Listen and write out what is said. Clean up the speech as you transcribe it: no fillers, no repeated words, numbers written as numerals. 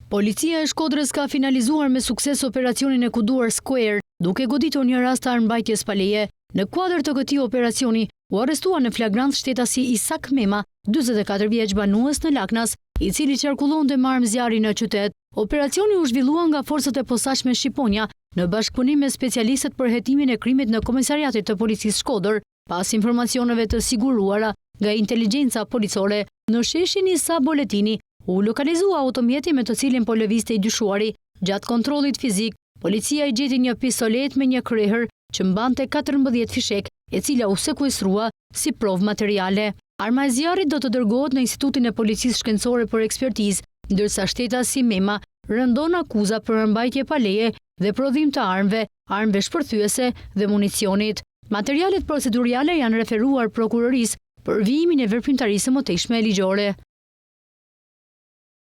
Policia e Shkodrës ka finalizuar me sukses operacionin e kuduar Square, duke goditur një rast të armbajtjes pa leje. Në kuadër të këtij operacioni u arrestua në flagrant shtetasi Isak Mema, 44 vjeç banues në Laknas, i cili qarkullonte me armë zjarri në qytet. Operacioni u zhvillua nga forcat e posaçme Shqiponia në bashkëpunim me specialistët për hetimin e krimit në Komisariatin të Policisë Shkodër, pas informacioneve të siguruara nga inteligjenca policore. Në sheshin Isa Boletini u lokalizua automjeti me të cilin po lëvizte i dyshuari. Gjatë kontrollit fizik, policia i gjeti një pistolet me një kryeher që mbante 14 fishek, e cila u sekuestrua si provë materiale. Arma e zjarrit do të dërgohet në Institutin e Policisë Shkencore për ekspertizë, ndërsa shtetasi Mema rëndon akuza për mbajtje pa leje dhe prodhim të armëve shpërthyese dhe municionit. Materialet procedurale janë referuar prokurorisë për vijimin e veprimtarisë së mëtejshme ligjore.